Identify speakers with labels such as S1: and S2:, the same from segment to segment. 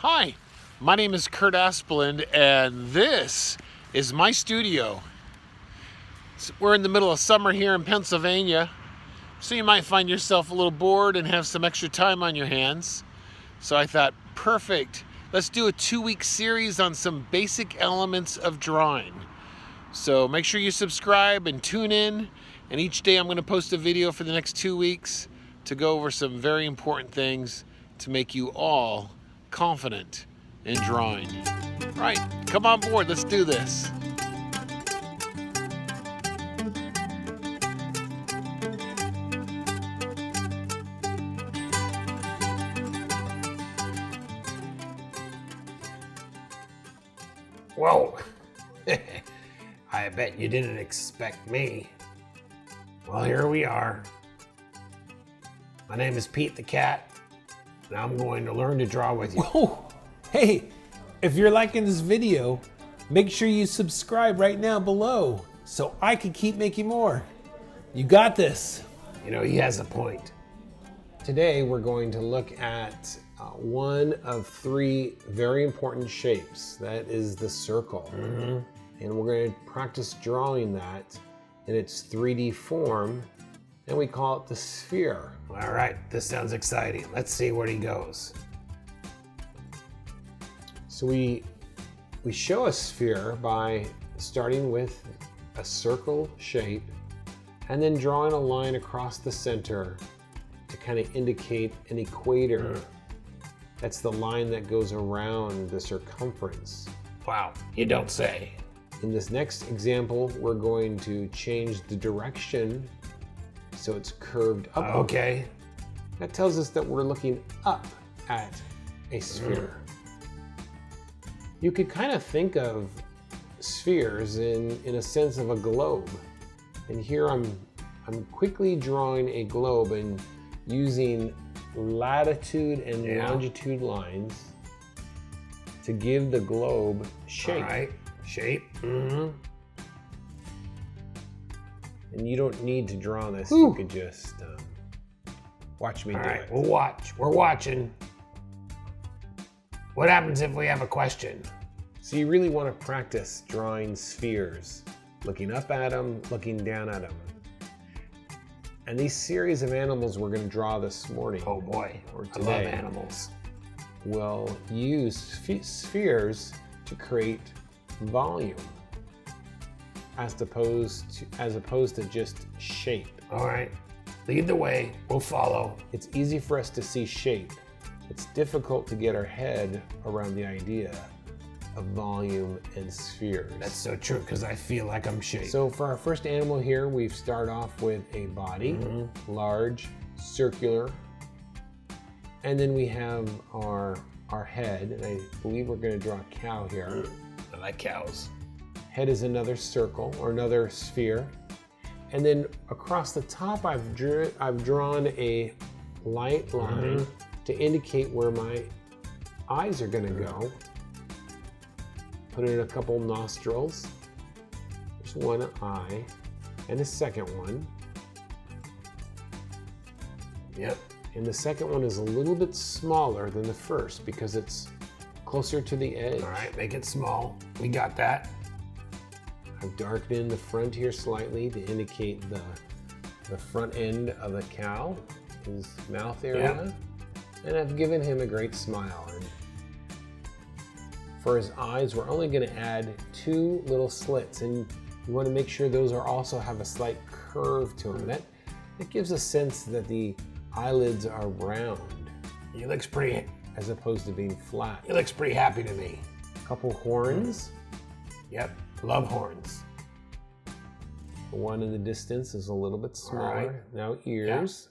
S1: Hi, my name is Kurt Aspland, and this is my studio. We're in the middle of summer here in Pennsylvania, so you might find yourself a little bored and have some extra time on your hands. So I thought, perfect, let's do a 2-week series on some basic elements of drawing. So make sure you subscribe and tune in, and each day I'm going to post a video for the next 2 weeks to go over some very important things to make you all confident in drawing. Right, come on board, let's do this.
S2: Whoa, I bet you didn't expect me. Well, here we are. My name is Pete the Cat, and I'm going to learn to draw with you.
S3: Whoa! Hey, if you're liking this video, make sure you subscribe right now below so I can keep making more. You got this.
S2: You know, he has a point.
S3: Today we're going to look at one of 3 very important shapes. That is the circle. And we're going to practice drawing that in its 3D form, and we call it the sphere.
S2: All right, this sounds exciting. Let's see where he goes.
S3: So we show a sphere by starting with a circle shape and then drawing a line across the center to kind of indicate an equator. That's the line that goes around the circumference.
S2: Wow, you don't say.
S3: In this next example, we're going to change the direction so it's curved up.
S2: Okay.
S3: That tells us that we're looking up at a sphere. You could kind of think of spheres in a sense of a globe. And here I'm quickly drawing a globe and using latitude and longitude lines to give the globe shape.
S2: All right, shape.
S3: And you don't need to draw this. You could just watch me do it.
S2: We'll watch. We're watching. What happens if we have a question?
S3: So you really want to practice drawing spheres, looking up at them, looking down at them. And these series of animals we're going to draw this morning,
S2: Oh boy,
S3: or
S2: I love
S3: today,
S2: animals.
S3: will use spheres to create volume, as opposed to just shape.
S2: All right, lead the way, we'll follow.
S3: It's easy for us to see shape. It's difficult to get our head around the idea of volume and spheres.
S2: That's so true, because I feel like I'm shaped.
S3: So for our first animal here, we start off with a body, large, circular, and then we have our head, and I believe we're going to draw a cow here.
S2: I like cows.
S3: Head is another circle or another sphere, and then across the top I've drawn a light line to indicate where my eyes are going to go. Put in a couple nostrils. There's one eye and a second one.
S2: Yep.
S3: And the second one is a little bit smaller than the first because it's closer to the edge.
S2: All right, make it small. We got that.
S3: I've darkened in the front here slightly to indicate the front end of the cow, his mouth area. And I've given him a great smile. And for his eyes, we're only going to add 2 little slits, and you want to make sure those also have a slight curve to them. That gives a sense that the eyelids are round.
S2: He looks pretty,
S3: as opposed to being flat.
S2: he looks pretty happy to me.
S3: A couple horns.
S2: Yep, love horns.
S3: The one in the distance is a little bit smaller.
S2: Right.
S3: Now ears.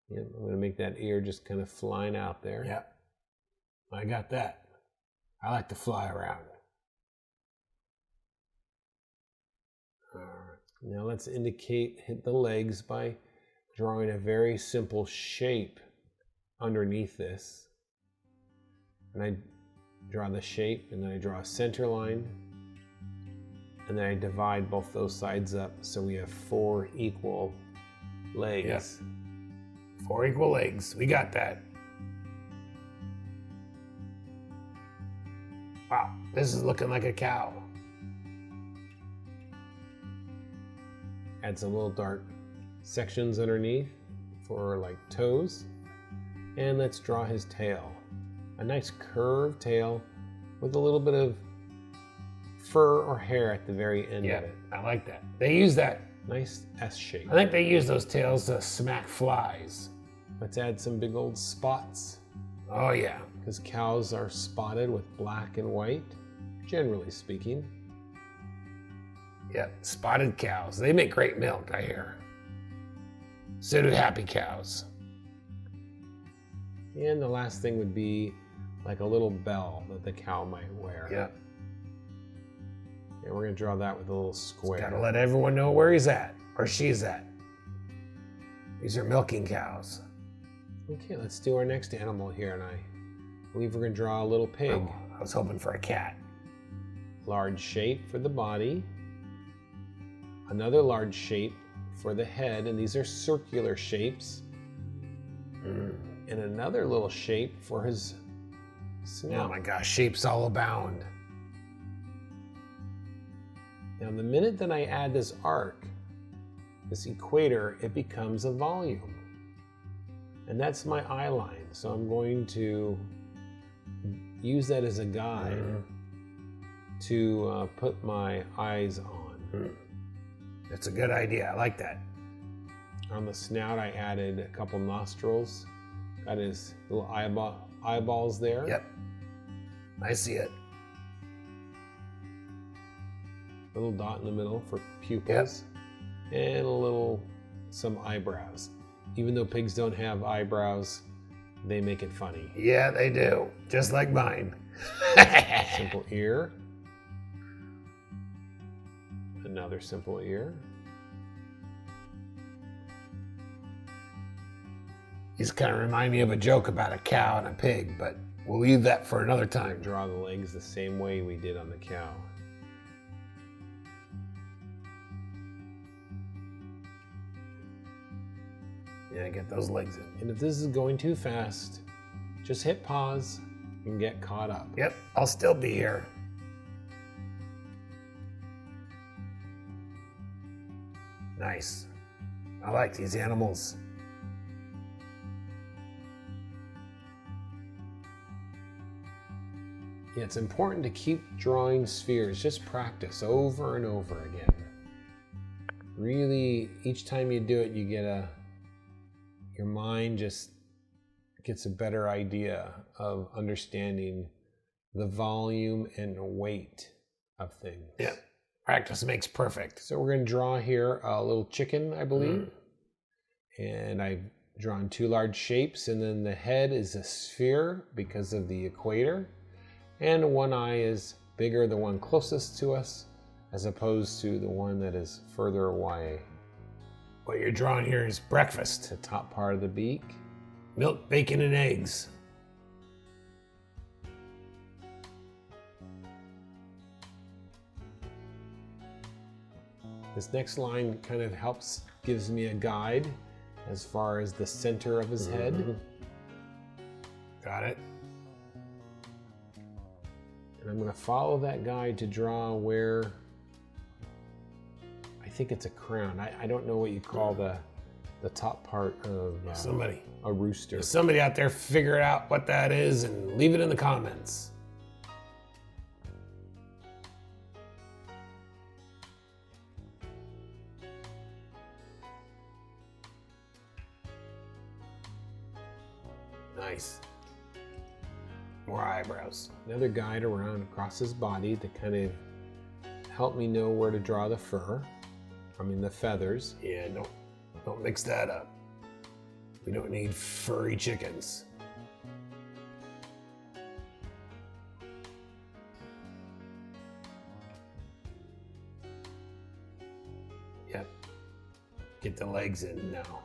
S3: Yep, I'm going to make that ear just kind of flying out there.
S2: Yep, I got that. I like to fly around.
S3: All right. Now let's hit the legs by drawing a very simple shape underneath this. And I draw the shape, and then I draw a center line, and then I divide both those sides up so we have 4 equal legs.
S2: Yep. 4 equal legs. We got that. Wow, this is looking like a cow.
S3: Add some little dark sections underneath for like toes. And let's draw his tail. A nice curved tail with a little bit of fur or hair at the very end of it.
S2: I like that. They use that.
S3: Nice S shape.
S2: I think they use those tails to smack flies.
S3: Let's add some big old spots.
S2: Oh yeah.
S3: Because cows are spotted with black and white, generally speaking.
S2: Yep, spotted cows. They make great milk, I hear. So do happy cows.
S3: And the last thing would be like a little bell that the cow might wear.
S2: Yep.
S3: And we're gonna draw that with a little square.
S2: Gotta let everyone know where he's at, or she's at. These are milking cows.
S3: Okay, let's do our next animal here, and I believe we're gonna draw a little pig.
S2: Oh, I was hoping for a cat.
S3: Large shape for the body. Another large shape for the head, and these are circular shapes. And another little shape for his snout.
S2: Oh my gosh, shapes all abound.
S3: Now, the minute that I add this arc, this equator, it becomes a volume. And that's my eye line. So I'm going to use that as a guide to put my eyes on.
S2: That's a good idea. I like that.
S3: On the snout, I added a couple nostrils. Got his little eyeballs there.
S2: Yep. I see it.
S3: Little dot in the middle for pupils. And some eyebrows. Even though pigs don't have eyebrows, they make it funny.
S2: Yeah, they do. Just like mine.
S3: Simple ear. Another simple ear.
S2: These kind of remind me of a joke about a cow and a pig, but we'll leave that for another time.
S3: Draw the legs the same way we did on the cow.
S2: Yeah, get those legs in.
S3: And if this is going too fast, just hit pause and get caught up.
S2: Yep, I'll still be here. Nice. I like these animals.
S3: Yeah, it's important to keep drawing spheres. Just practice over and over again. Really, each time you do it, you get your mind just gets a better idea of understanding the volume and weight of things.
S2: Yeah, practice makes perfect.
S3: So we're going to draw here a little chicken, I believe. And I've drawn two large shapes, and then the head is a sphere because of the equator. And one eye is bigger, the one closest to us, as opposed to the one that is further away.
S2: What you're drawing here is breakfast.
S3: The top part of the beak.
S2: Milk, bacon, and eggs.
S3: This next line kind of gives me a guide as far as the center of his head.
S2: Got it.
S3: And I'm going to follow that guide to draw where I think it's a crown. I don't know what you call the top part of a rooster.
S2: Somebody out there figure out what that is and leave it in the comments. Nice. More eyebrows.
S3: Another guide around across his body to kind of help me know where to draw the fur. I mean the feathers.
S2: Yeah, don't mix that up. We don't need furry chickens. Yep. Get the legs in now.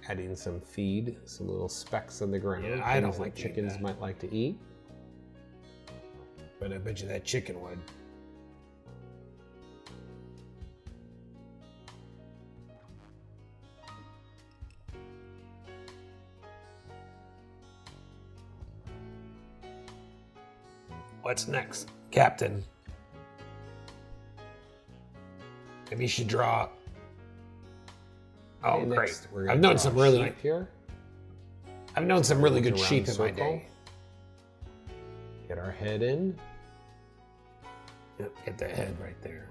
S3: Adding some feed, some little specks on the ground.
S2: Yeah, I don't
S3: things
S2: like
S3: that chickens
S2: that.
S3: might like to eat.
S2: But I bet you that chicken would. What's next, Captain? Maybe you should draw. Oh,
S3: Okay,
S2: great!
S3: next, we're gonna
S2: I've known
S3: draw
S2: some
S3: a
S2: really
S3: sheep here.
S2: I've known some really good
S3: Around
S2: sheep in my
S3: circle.
S2: day.
S3: Get our head in.
S2: Yep, get the head right there.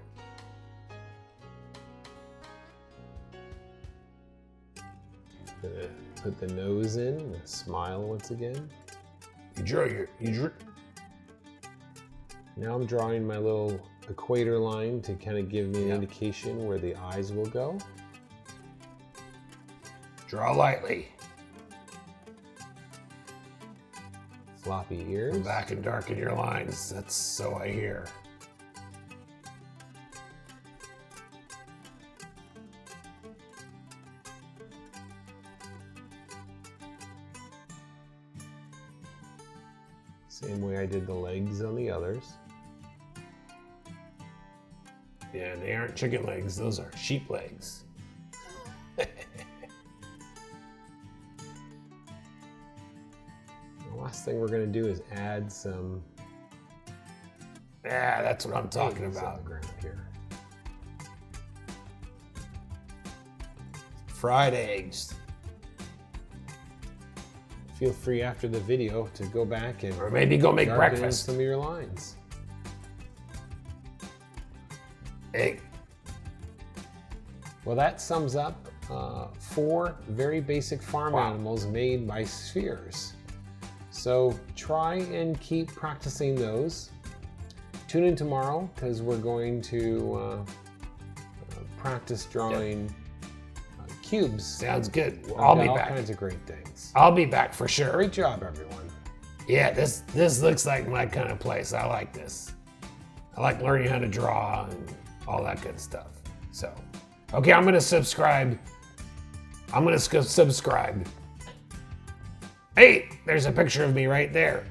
S3: Put the nose in and smile once again.
S2: You drew.
S3: Now I'm drawing my little equator line to kind of give me an indication where the eyes will go.
S2: Draw lightly.
S3: Floppy ears.
S2: Go back and darken your lines. That's so I hear.
S3: Same way I did the legs on the others.
S2: Yeah, they aren't chicken legs. Those are sheep legs.
S3: The last thing we're going to do is add some
S2: Yeah, that's what I'm talking
S3: eggs on
S2: about.
S3: the ground here.
S2: Fried eggs.
S3: Feel free after the video to go back and
S2: Or maybe go make
S3: darken in
S2: breakfast.
S3: some of your lines.
S2: Egg.
S3: Well, that sums up 4 very basic farm animals made by spheres. So try and keep practicing those. Tune in tomorrow because we're going to practice drawing cubes.
S2: Sounds good.
S3: I've
S2: I'll
S3: got
S2: be
S3: all
S2: back.
S3: kinds of great things.
S2: I'll be back for sure.
S3: Great job, everyone.
S2: Yeah, this looks like my kind of place. I like this. I like learning how to draw and all that good stuff. So, okay, I'm gonna subscribe. Subscribe. Hey, there's a picture of me right there.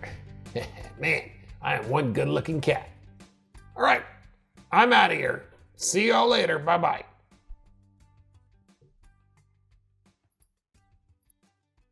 S2: Man, I am one good-looking cat. All right, I'm out of here. See y'all later. Bye-bye.